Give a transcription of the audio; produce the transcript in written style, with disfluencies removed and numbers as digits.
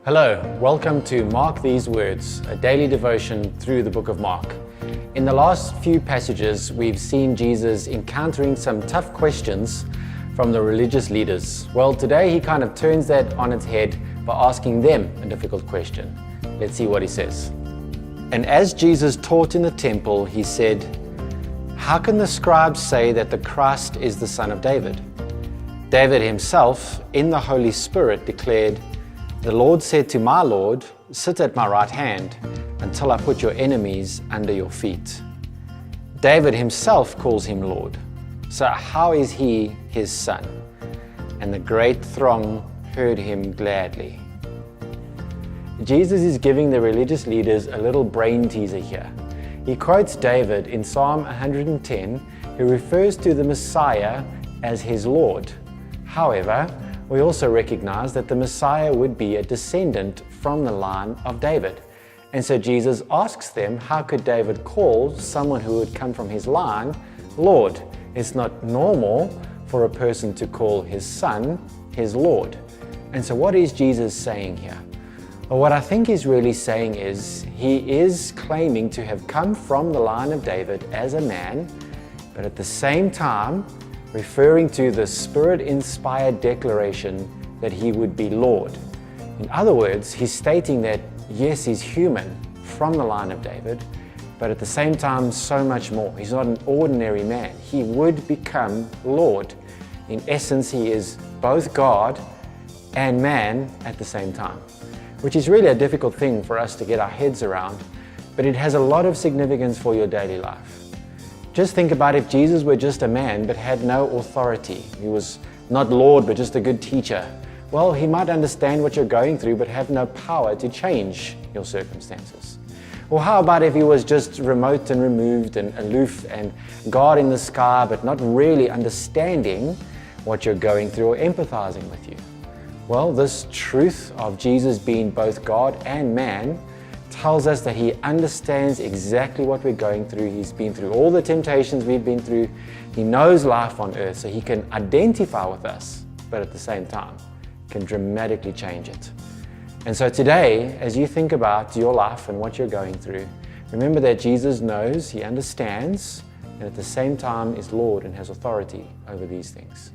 Hello, welcome to Mark These Words, a daily devotion through the book of Mark. In the last few passages, we've seen Jesus encountering some tough questions from the religious leaders. Well, today he kind of turns that on its head by asking them a difficult question. Let's see what he says. And as Jesus taught in the temple, he said, "How can the scribes say that the Christ is the son of David? David himself, in the Holy Spirit, declared, 'The Lord said to my Lord, sit at my right hand until I put your enemies under your feet.' David himself calls him Lord. So how is he his son?" And the great throng heard him gladly. Jesus is giving the religious leaders a little brain teaser here. He quotes David in Psalm 110, who refers to the Messiah as his Lord. However, we also recognize that the Messiah would be a descendant from the line of David. And so Jesus asks them, how could David call someone who would come from his line Lord? It's not normal for a person to call his son his Lord. And so what is Jesus saying here? Well, what I think he's really saying is he is claiming to have come from the line of David as a man, but at the same time referring to the Spirit-inspired declaration that he would be Lord. In other words, he's stating that yes, he's human from the line of David, but at the same time so much more. He's not an ordinary man. He would become Lord. In essence, he is both God and man at the same time, which is really a difficult thing for us to get our heads around, but it has a lot of significance for your daily life. Just think about if Jesus were just a man but had no authority. He was not Lord but just a good teacher. Well, he might understand what you're going through but have no power to change your circumstances. Or how about if he was just remote and removed and aloof and God in the sky but not really understanding what you're going through or empathizing with you? Well, this truth of Jesus being both God and man tells us that he understands exactly what we're going through. He's been through all the temptations we've been through. He knows life on earth, so he can identify with us, but at the same time, can dramatically change it. And so today, as you think about your life and what you're going through, remember that Jesus knows, he understands, and at the same time is Lord and has authority over these things.